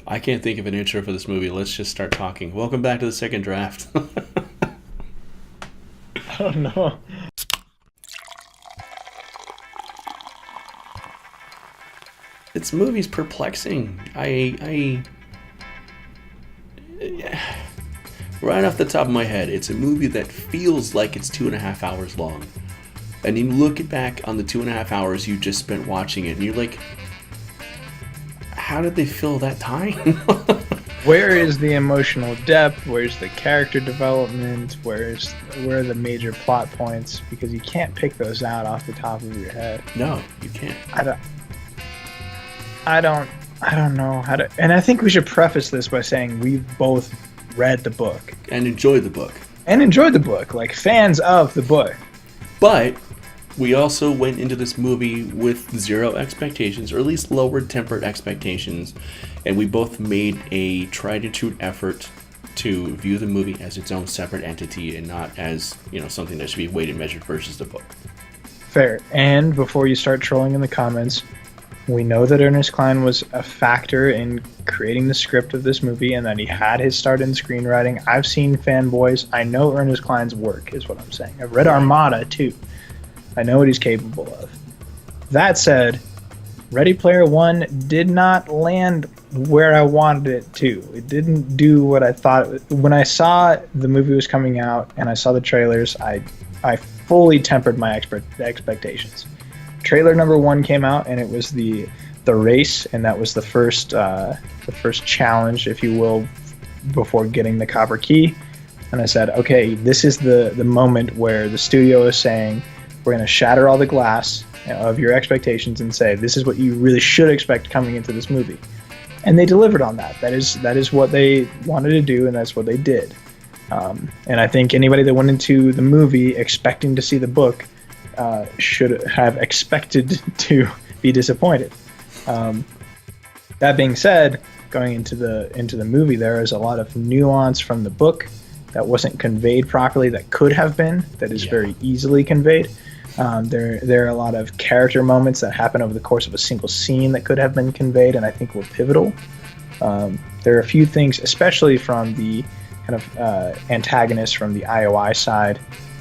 I can't think of an intro for this movie. Let's just start talking. Welcome back to the second draft. I don't know. This movie's perplexing. Right off the top of my head, it's a movie that feels like it's 2.5 hours long. And you look back on the 2.5 hours you just spent watching it, and you're like, how did they fill that time? Where is the emotional depth? Where's the character development? Where are the major plot points? Because you can't pick those out off the top of your head. No, you can't. I don't know how to. And I think we should preface this by saying we've both read the book And enjoyed the book. like fans of the book. But we also went into this movie with zero expectations, or at least lowered tempered expectations, and we both made a tried and true effort to view the movie as its own separate entity and not as, something that should be weighed and measured versus the book. Fair. And before you start trolling in the comments, we know that Ernest Cline was a factor in creating the script of this movie and that he had his start in screenwriting. I've seen Fanboys. I know Ernest Cline's work, is what I'm saying. I've read Armada, too. I know what he's capable of. That said, Ready Player One did not land where I wanted it to. It didn't do what I thought. When I saw the movie was coming out and I saw the trailers, I fully tempered my expectations. Trailer number 1 came out, and it was the race, and that was the first challenge, if you will, before getting the copper key. And I said, okay, this is the moment where the studio is saying, we're going to shatter all the glass of your expectations and say, this is what you really should expect coming into this movie. And they delivered on that. That is what they wanted to do, and that's what they did. And I think anybody that went into the movie expecting to see the book should have expected to be disappointed. That being said, going into the movie, there is a lot of nuance from the book that wasn't conveyed properly, that could have been, that is very easily conveyed. There are a lot of character moments that happen over the course of a single scene that could have been conveyed, and I think were pivotal. There are a few things, especially from the kind of antagonist from the IOI side,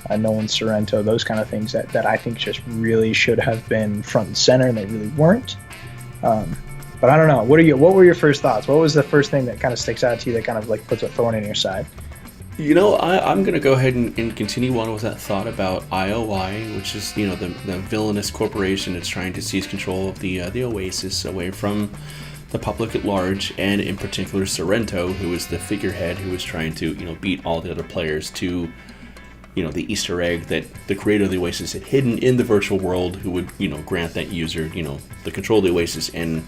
Nolan Sorrento, those kind of things that I think just really should have been front and center, and they really weren't. But I don't know. What were your first thoughts? What was the first thing that kind of sticks out to you that kind of like puts a thorn in your side? I'm going to go ahead and continue on with that thought about IOI, which is, the villainous corporation that's trying to seize control of the Oasis away from the public at large, and in particular Sorrento, who is the figurehead who is trying to, beat all the other players to, the Easter egg that the creator of the Oasis had hidden in the virtual world, who would, grant that user, the control of the Oasis in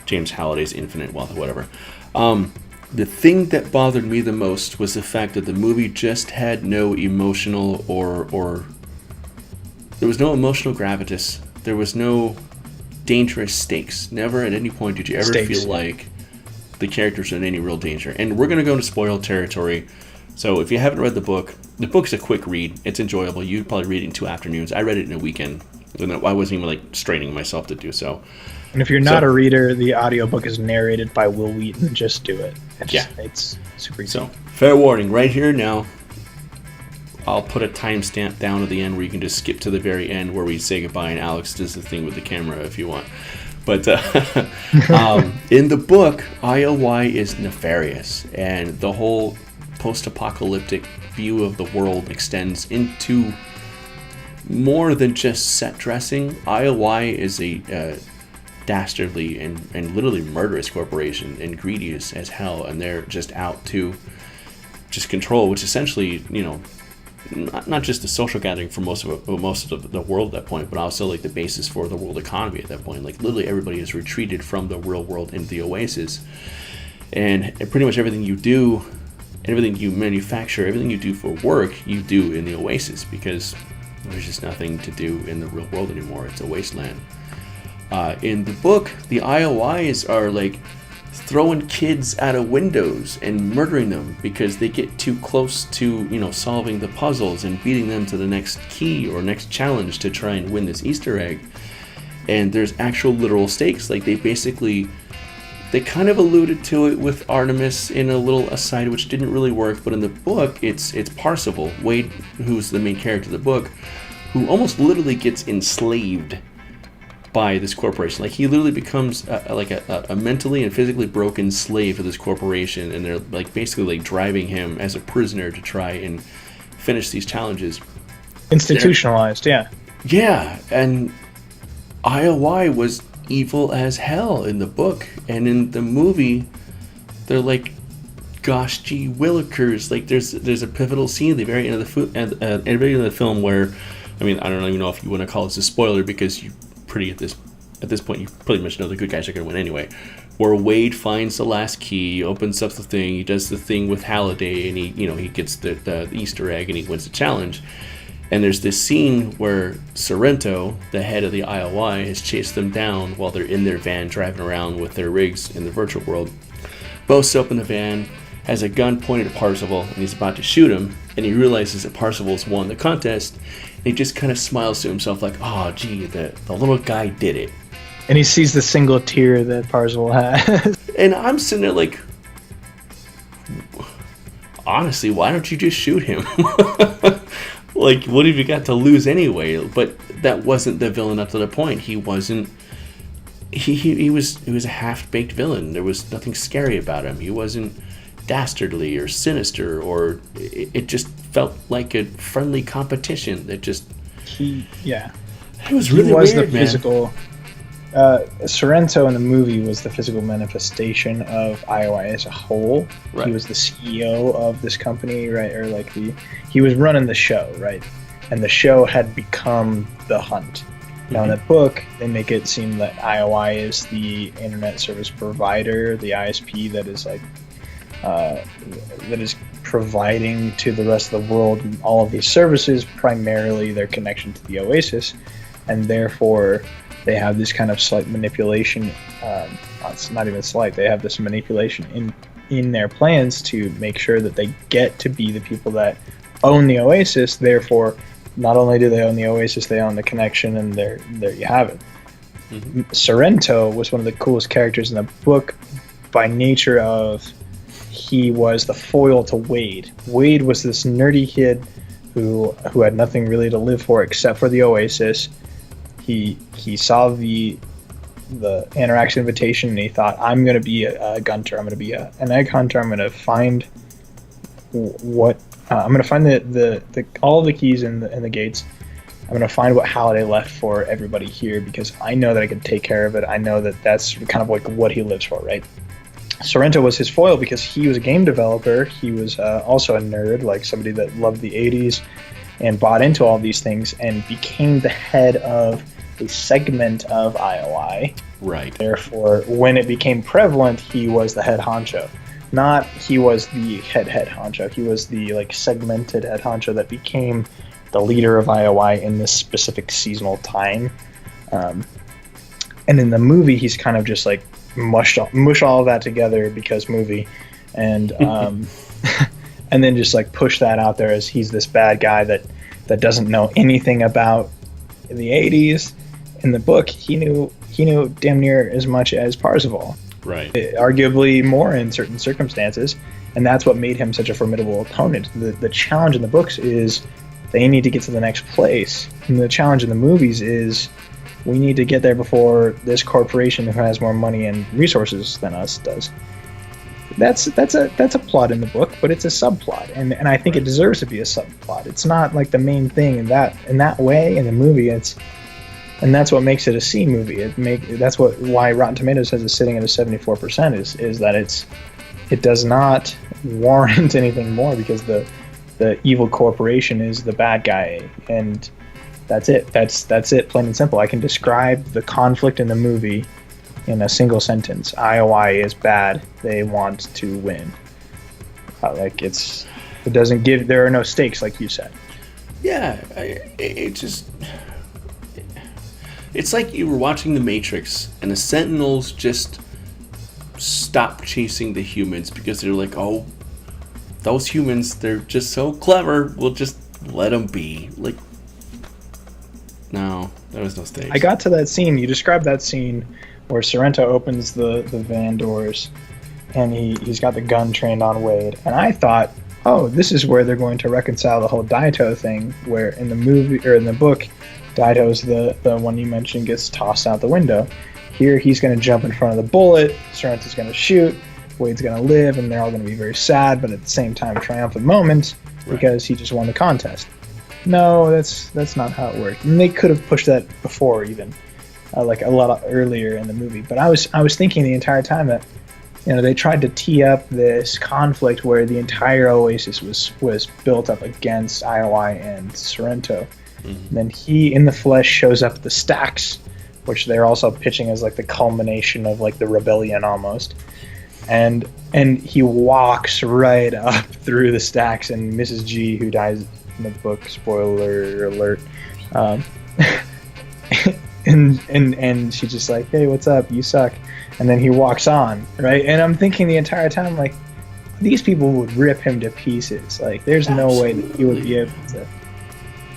James Halliday's Infinite Wealth or whatever. The thing that bothered me the most was the fact that the movie just had no emotional or there was no emotional gravitas. There was no dangerous stakes. Never at any point did you ever feel like the characters are in any real danger. And we're going to go into spoiled territory. So if you haven't read the book's a quick read. It's enjoyable. You'd probably read it in 2 afternoons. I read it in a weekend. And I wasn't even straining myself to do so. And if you're not a reader, the audiobook is narrated by Will Wheaton. Just do it. It's super easy. So, fair warning, right here now, I'll put a timestamp down at the end where you can just skip to the very end where we say goodbye and Alex does the thing with the camera if you want. But in the book, IOI is nefarious, and the whole post-apocalyptic view of the world extends into more than just set dressing. IOI is a dastardly and literally murderous corporation, and greedy as hell, and they're just out to just control, which essentially, not just a social gathering for most of the world at that point, but also the basis for the world economy at that point. Literally everybody has retreated from the real world into the Oasis, and pretty much everything you do, everything you manufacture, everything you do for work, you do in the Oasis, because there's just nothing to do in the real world anymore. It's a wasteland. In the book, the IOIs are throwing kids out of windows and murdering them because they get too close to, solving the puzzles and beating them to the next key or next challenge to try and win this Easter egg. And there's actual literal stakes. They They kind of alluded to it with Artemis in a little aside, which didn't really work. But in the book, it's Parzival, Wade, who's the main character of the book, who almost literally gets enslaved by this corporation. Like, he literally becomes a mentally and physically broken slave of this corporation, and they're like basically like driving him as a prisoner to try and finish these challenges. Institutionalized, yeah. Yeah, and I-O-I was evil as hell in the book, and in the movie they're like, gosh gee willikers. Like, there's a pivotal scene at the very end of the film where, I mean, I don't even know if you want to call this a spoiler, because you pretty at this point you pretty much know the good guys are going to win anyway, where Wade finds the last key, opens up the thing, he does the thing with Halliday, and he gets the Easter egg, and he wins the challenge. And there's this scene where Sorrento, the head of the I-O-I, has chased them down while they're in their van driving around with their rigs in the virtual world. Boasts up in the van, has a gun pointed at Parzival, and he's about to shoot him, and he realizes that Parzival's won the contest, and he just kind of smiles to himself like, oh gee, the little guy did it. And he sees the single tear that Parzival has. And I'm sitting there like, honestly, why don't you just shoot him? Like, what have you got to lose anyway? But that wasn't the villain up to the point. He wasn't. He was a half-baked villain. There was nothing scary about him. He wasn't dastardly or sinister, or it just felt like a friendly competition that just. Yeah. It was really weird, the man. Physical. Sorrento in the movie was the physical manifestation of I-O-I as a whole. Right. He was the CEO of this company, right? Or like he was running the show, right? And the show had become the hunt. Now in the book, they make it seem that I-O-I is the internet service provider, the ISP that is like that is providing to the rest of the world all of these services, primarily their connection to the Oasis, and therefore they have this kind of slight manipulation. It's not even slight. They have this manipulation in their plans to make sure that they get to be the people that own the Oasis. Therefore, not only do they own the Oasis, they own the connection, and there you have it. Mm-hmm. Sorrento was one of the coolest characters in the book by nature of he was the foil to Wade. Wade was this nerdy kid who had nothing really to live for except for the Oasis. He saw the interaction invitation, and he thought, I'm going to be a gunter. I'm going to be an egg hunter. I'm going to find I'm going to find the all of the keys in the gates. I'm going to find what Halliday left for everybody here, because I know that I can take care of it. I know that that's kind of like what he lives for, right? Sorrento was his foil because he was a game developer. He was also a nerd, like somebody that loved the 80s and bought into all these things and became the head of a segment of I-O-I. Right. Therefore, when it became prevalent, he was the head honcho. Not he was the head honcho. He was the like segmented head honcho that became the leader of I-O-I in this specific seasonal time. And in the movie, he's kind of just like mush all of that together because movie, and and then just like push that out there as he's this bad guy that doesn't know anything about the 80s. In the book, he knew damn near as much as Parzival. Right. Arguably more in certain circumstances, and that's what made him such a formidable opponent. The challenge in the books is they need to get to the next place, and the challenge in the movies is we need to get there before this corporation who has more money and resources than us does. That's a plot in the book, but it's a subplot, and I think it deserves to be a subplot. It's not like the main thing in that way in the movie. And that's what makes it a C movie. That's why Rotten Tomatoes has it sitting at a 74% is that it does not warrant anything more, because the evil corporation is the bad guy, and that's it. That's it, plain and simple. I can describe the conflict in the movie in a single sentence. I-O-I is bad. They want to win. There are no stakes, like you said. Yeah, it's like you were watching The Matrix, and the Sentinels just stopped chasing the humans because they're like, oh, those humans, they're just so clever. We'll just let them be. Like, no, there was no stakes. I got to that scene. You described that scene where Sorrento opens the van doors, and he's got the gun trained on Wade. And I thought, oh, this is where they're going to reconcile the whole Daito thing, where in the movie or in the book, Daito's the one you mentioned gets tossed out the window. Here he's going to jump in front of the bullet, Sorrento's going to shoot, Wade's going to live, and they're all going to be very sad, but at the same time triumphant moments because he just won the contest. No, that's not how it worked. And they could have pushed that before even, like a lot earlier in the movie. But I was thinking the entire time that, you know, they tried to tee up this conflict where the entire Oasis was built up against IOI and Sorrento. Mm-hmm. And then he, in the flesh, shows up at the stacks, which they're also pitching as like the culmination of like the rebellion almost. And he walks right up through the stacks, and Mrs. G, who dies in the book, spoiler alert, and she's just like, hey, what's up? You suck. And then he walks on, right? And I'm thinking the entire time, like, these people would rip him to pieces. Like, there's no way that he would be able to,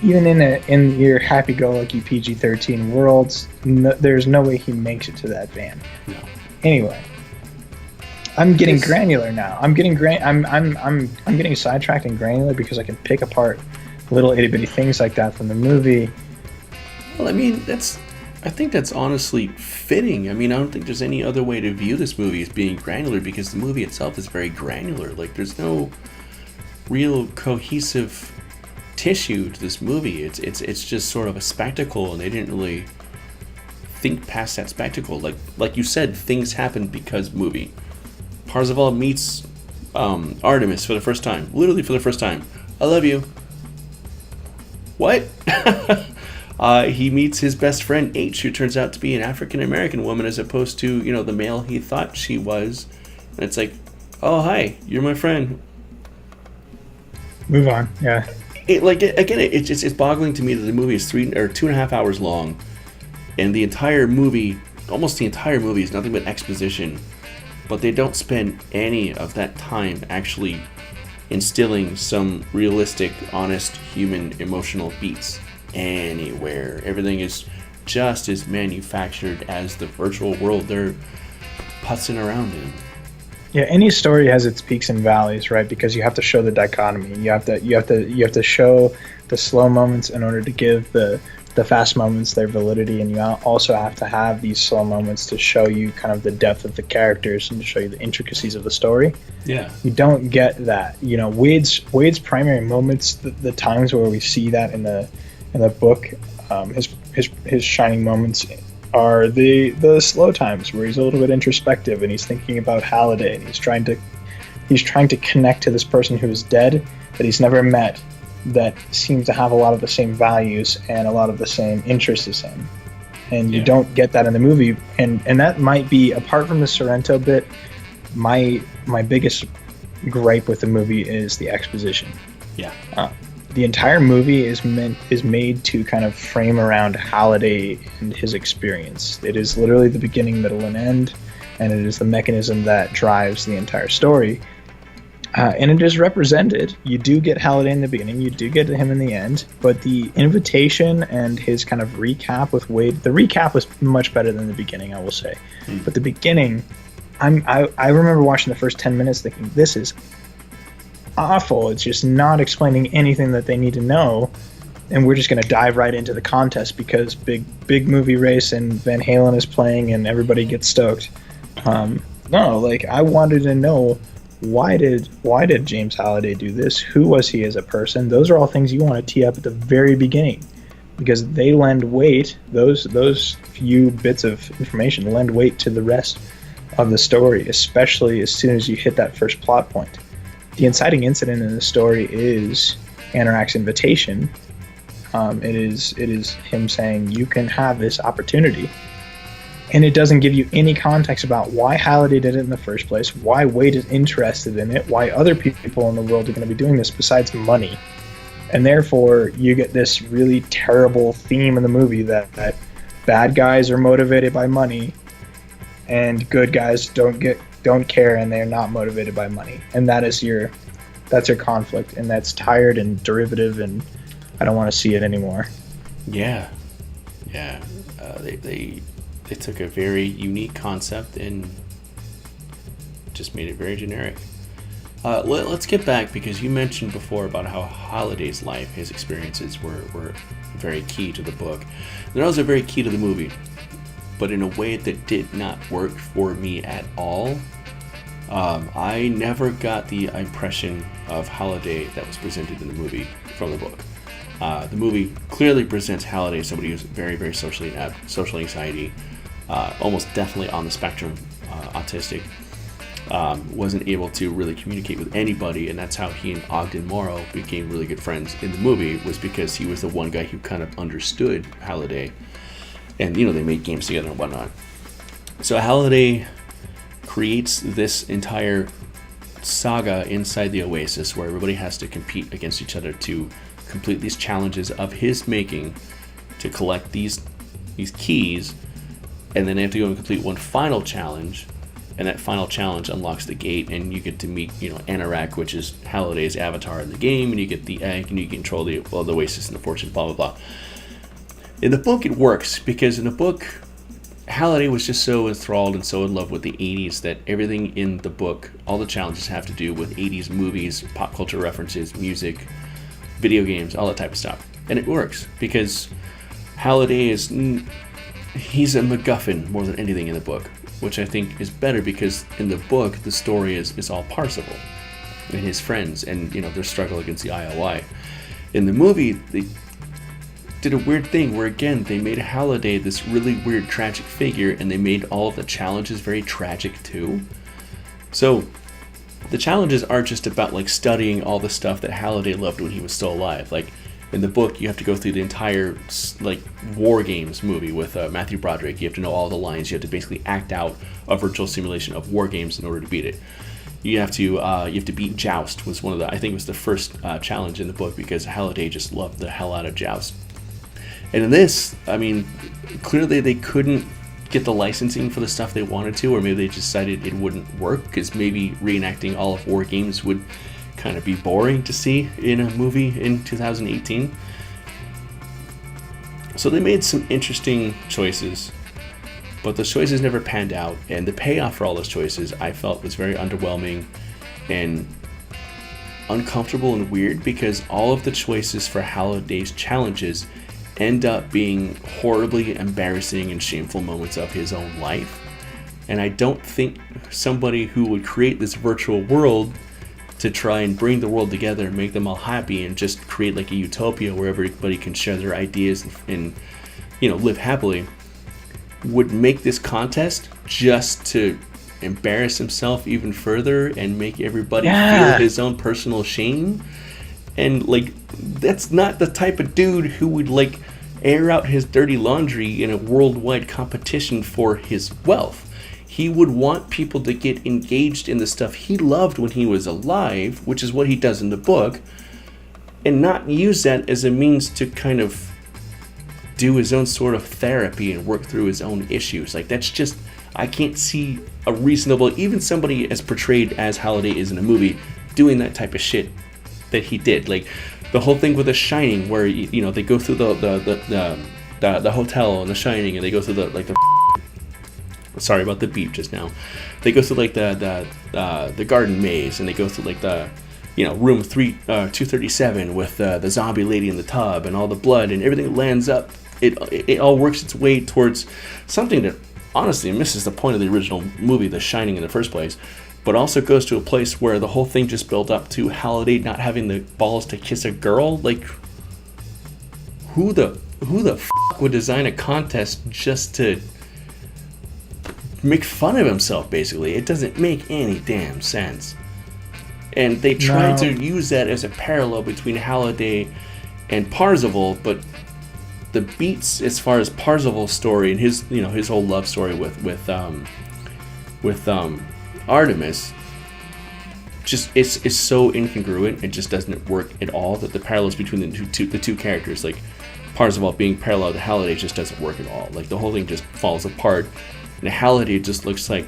even in your happy-go-lucky PG-13 worlds, there's no way he makes it to that van. No. Anyway, I'm getting granular now. I'm getting getting sidetracked and granular because I can pick apart little itty bitty things like that from the movie. Well, I mean, I think that's honestly fitting. I mean, I don't think there's any other way to view this movie as being granular, because the movie itself is very granular. Like, there's no real cohesive tissue to this movie. It's just sort of a spectacle, and they didn't really think past that spectacle. Like you said, things happen because movie. Parzival meets Artemis for the first time. Literally for the first time. I love you. What? He meets his best friend H, who turns out to be an African-American woman as opposed to, you know, the male he thought she was. And it's like, oh, hi, you're my friend. Move on, yeah. It's boggling to me that the movie is 2.5 hours long, and almost the entire movie is nothing but exposition, but they don't spend any of that time actually instilling some realistic, honest, human, emotional beats anywhere. Everything is just as manufactured as the virtual world they're putzing around in. Yeah, any story has its peaks and valleys, right? Because you have to show the dichotomy. You have to show the slow moments in order to give the fast moments their validity, and you also have to have these slow moments to show you kind of the depth of the characters and to show you the intricacies of the story. Yeah, you don't get that. You know, Wade's primary moments, the times where we see that in the book, his shining moments are the slow times where he's a little bit introspective and he's thinking about Halliday, and he's trying to connect to this person who is dead that he's never met, that seems to have a lot of the same values and a lot of the same interests as him. And you don't get that in the movie, and that might be, apart from the Sorrento bit, my biggest gripe with the movie is the exposition. Yeah. The entire movie is made to kind of frame around Halliday and his experience. It is literally the beginning, middle, and end, and it is the mechanism that drives the entire story. And it is represented. You do get Halliday in the beginning, you do get him in the end, but the invitation and his kind of recap with Wade, the recap was much better than the beginning, I will say. But the beginning, I remember watching the first 10 minutes thinking, this is awful. It's just not explaining anything that they need to know, and we're just going to dive right into the contest because big movie race and Van Halen is playing and everybody gets stoked. No, like, I wanted to know, why did James Halliday do this? Who was he as a person? Those are all things you want to tee up at the very beginning, because they lend weight. Those few bits of information lend weight to the rest of the story, especially as soon as you hit that first plot point. The inciting incident in the story is Anorak's invitation. It is him saying, you can have this opportunity. And it doesn't give you any context about why Halliday did it in the first place, why Wade is interested in it, why other people in the world are going to be doing this besides money. And therefore, you get this really terrible theme in the movie that bad guys are motivated by money and good guys don't care and they're not motivated by money. And that's your conflict, and that's tired and derivative, and I don't want to see it anymore. Yeah. they took a very unique concept and just made it very generic. Let's get back, because you mentioned before about how Holiday's life, his experiences were very key to the book. They're also very key to the movie, but in a way that did not work for me at all. I never got the impression of Holiday that was presented in the movie from the book. The movie clearly presents Holiday as somebody who's very, very social anxiety, almost definitely on the spectrum, autistic. Wasn't able to really communicate with anybody, and that's how he and Ogden Morrow became really good friends in the movie, was because he was the one guy who kind of understood Holiday, and they made games together and whatnot. So Holiday creates this entire saga inside the Oasis where everybody has to compete against each other to complete these challenges of his making, to collect these keys, and then they have to go and complete one final challenge. And that final challenge unlocks the gate, and you get to meet, i-roq, which is Halliday's avatar in the game, and you get the egg, and you can control the Oasis and the fortune, blah, blah, blah. In the book, it works, because in the book, Halliday was just so enthralled and so in love with the 80s that everything in the book, all the challenges have to do with 80s movies, pop culture references, music, video games, all that type of stuff. And it works, because Halliday he's a MacGuffin more than anything in the book, which I think is better, because in the book the story is all Parzival and his friends and their struggle against the IOI. In the movie, they did a weird thing where, again, they made Halliday this really weird tragic figure, and they made all of the challenges very tragic too. So the challenges aren't just about studying all the stuff that Halliday loved when he was still alive. In the book, you have to go through the entire War Games movie with Matthew Broderick. You have to know all the lines. You have to basically act out a virtual simulation of War Games in order to beat it. You have to beat Joust. Was one of the, I think it was the first challenge in the book, because Halliday just loved the hell out of Joust. And in this, clearly they couldn't get the licensing for the stuff they wanted to, or maybe they decided it wouldn't work, because maybe reenacting all of War Games would kind of be boring to see in a movie in 2018. So they made some interesting choices, but those choices never panned out, and the payoff for all those choices I felt was very underwhelming and uncomfortable and weird, because all of the choices for Halliday's challenges end up being horribly embarrassing and shameful moments of his own life. And I don't think somebody who would create this virtual world to try and bring the world together and make them all happy and just create a utopia where everybody can share their ideas and live happily, would make this contest just to embarrass himself even further and make everybody feel his own personal shame. And that's not the type of dude who would air out his dirty laundry in a worldwide competition for his wealth. He would want people to get engaged in the stuff he loved when he was alive, which is what he does in the book, and not use that as a means to kind of do his own sort of therapy and work through his own issues. That's just, I can't see a reasonable, even somebody as portrayed as Halliday is in a movie, doing that type of shit that he did. The whole thing with The Shining, where they go through the hotel in The Shining, and they go through the sorry about the beep just now. They go through the garden maze, and they go through the room 237 with the zombie lady in the tub and all the blood and everything lands up. It all works its way towards something that honestly misses the point of the original movie, The Shining, in the first place, but also goes to a place where the whole thing just built up to Halliday not having the balls to kiss a girl. Who the f*** would design a contest just to make fun of himself, basically? It doesn't make any damn sense. And they tried to use that as a parallel between Halliday and Parzival, but the beats as far as Parzival's story and his whole love story with Artemis, just it's so incongruent. It just doesn't work at all. That the parallels between the two characters, Parzival being parallel to Halliday, just doesn't work at all. The whole thing just falls apart, and Halliday just looks like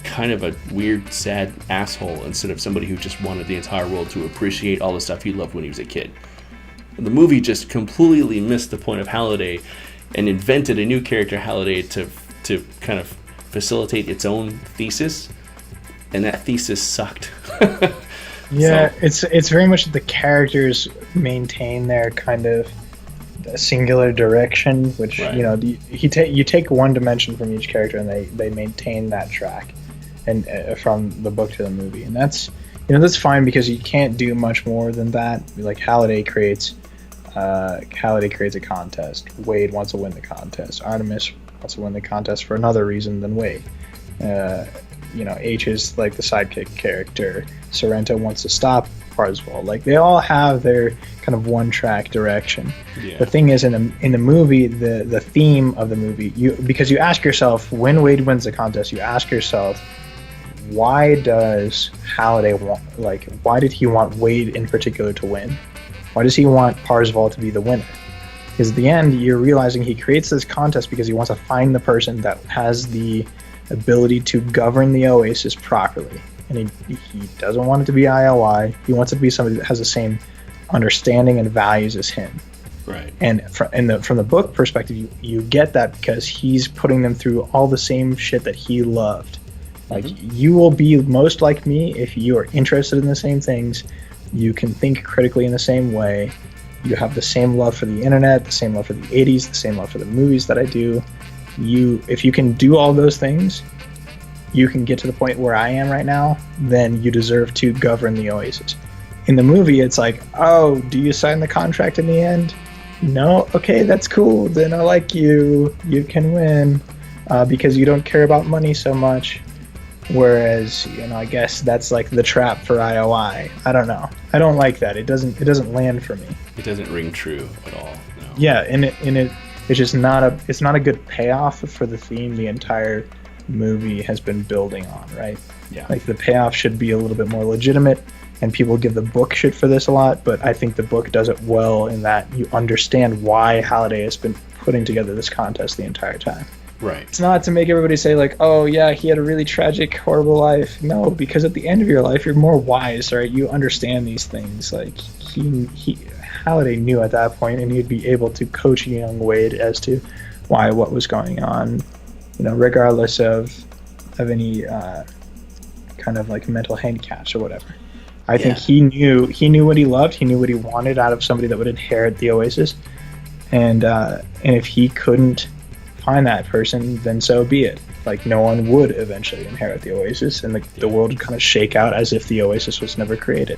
kind of a weird, sad asshole instead of somebody who just wanted the entire world to appreciate all the stuff he loved when he was a kid. And the movie just completely missed the point of Halliday and invented a new character, Halliday, to to kind of facilitate its own thesis, and that thesis sucked. Yeah, So, it's very much the characters maintain their kind of singular direction, which Right. you take one dimension from each character, and they maintain that track, and from the book to the movie, and that's fine because you can't do much more than that. Like Halliday creates a contest. Wade wants to win the contest. Artemis wants to win the contest for another reason than Wade. H is like the sidekick character. Sorrento wants to stop Parzival. Like they all have their kind of one track direction. yeah. The thing is, in the movie, the theme of the movie, because you ask yourself when Wade wins the contest, you ask yourself, why does Halliday why did he want Wade in particular to win? Why does he want Parzival to be the winner? Because at the end, you're realizing he creates this contest because he wants to find the person that has the ability to govern the Oasis properly. And he doesn't want it to be IOI. He wants it to be somebody that has the same understanding and values as him. Right. And from the book perspective, you get that because he's putting them through all the same shit that he loved. Like, you will be most like me if you are interested in the same things. You can think critically in the same way. You have the same love for the internet, the same love for the 80s, the same love for the movies that I do. If you can do all those things, you can get to the point where I am right now, then you deserve to govern the Oasis. In the movie, it's like, oh, do you sign the contract in the end? No? Okay, that's cool. Then I like you. You can win because you don't care about money so much. Whereas, I guess that's like the trap for IOI. I don't know. I don't like that. It doesn't land for me. It doesn't ring true at all. No. Yeah, it's just not a good payoff for the theme the entire movie has been building on, right? Yeah. Like the payoff should be a little bit more legitimate, and people give the book shit for this a lot, but I think the book does it well in that you understand why Halliday has been putting together this contest the entire time. Right. It's not to make everybody say like, oh yeah, he had a really tragic, horrible life. No, because at the end of your life, you're more wise, right? You understand these things. Like Halliday knew at that point, and he'd be able to coach young Wade as to what was going on, regardless of any kind of like mental handicaps or whatever. I think he knew what he loved. He knew what he wanted out of somebody that would inherit the Oasis, and if he couldn't find that person, then so be it. Like, no one would eventually inherit the Oasis, and the world would kind of shake out as if the Oasis was never created.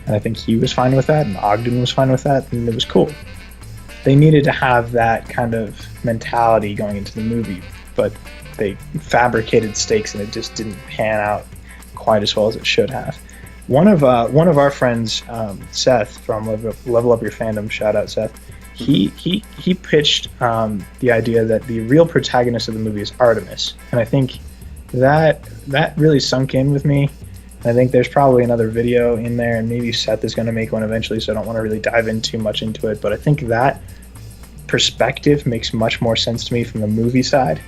And I think he was fine with that, and Ogden was fine with that, and it was cool. They needed to have that kind of mentality going into the movie, but they fabricated stakes, and it just didn't pan out quite as well as it should have. One of our friends, Seth from Level Up Your Fandom, shout out Seth. He pitched the idea that the real protagonist of the movie is Artemis, and I think that really sunk in with me. And I think there's probably another video in there, and maybe Seth is going to make one eventually, so I don't want to really dive in too much into it. But I think that perspective makes much more sense to me from the movie side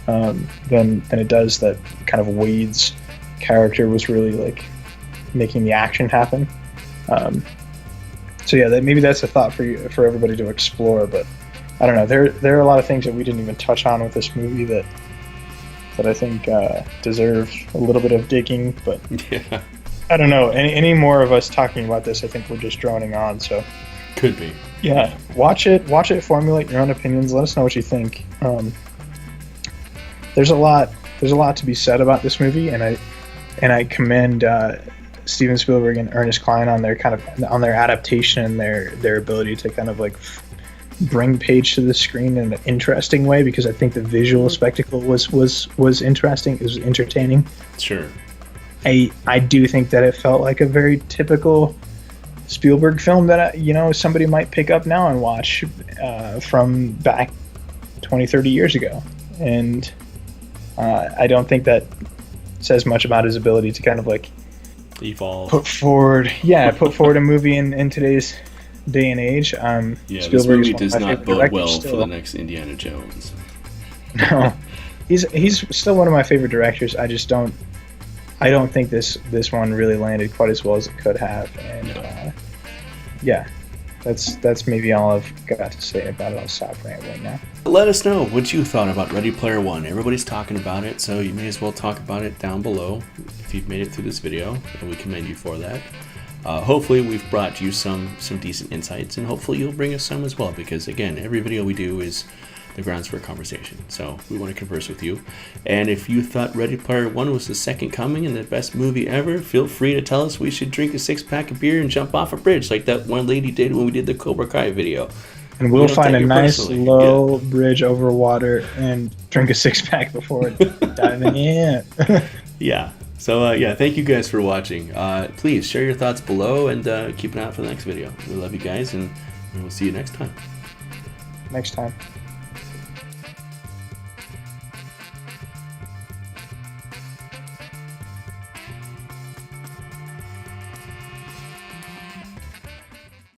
than it does that kind of Wade's character was really like making the action happen. So yeah, maybe that's a thought for everybody to explore. But I don't know. There are a lot of things that we didn't even touch on with this movie that I think deserve a little bit of digging. But Yeah. I don't know. Any more of us talking about this, I think we're just droning on. So Could be. yeah, watch it, formulate your own opinions. Let us know what you think. There's a lot to be said about this movie, and I commend Steven Spielberg and Ernest Cline on their adaptation and their ability to kind of like bring Paige to the screen in an interesting way, because I think the visual spectacle was interesting. It was entertaining. Sure. I do think that it felt like a very typical Spielberg film that somebody might pick up now and watch from back 20-30 years ago, and I don't think that says much about his ability to kind of like Evolve. put forward a movie in today's day and age. This movie does not bode well for the next Indiana Jones. No, he's still one of my favorite directors. I don't think this one really landed quite as well as it could have, and that's maybe all I've got to say about it. I'll stop rambling now. Let us know what you thought about Ready Player One. Everybody's talking about it, so you may as well talk about it down below if you've made it through this video, and we commend you for that. Hopefully we've brought you some decent insights, and hopefully you'll bring us some as well, because again, every video we do is the grounds for a conversation, so we want to converse with you. And if you thought Ready Player One was the second coming and the best movie ever, feel free to tell us we should drink a 6-pack of beer and jump off a bridge like that one lady did when we did the Cobra Kai video. And we'll find a nice low bridge over water and drink a 6-pack before diving in. Yeah. So yeah, thank you guys for watching. Please share your thoughts below, and keep an eye out for the next video. We love you guys, and we'll see you next time. Next time.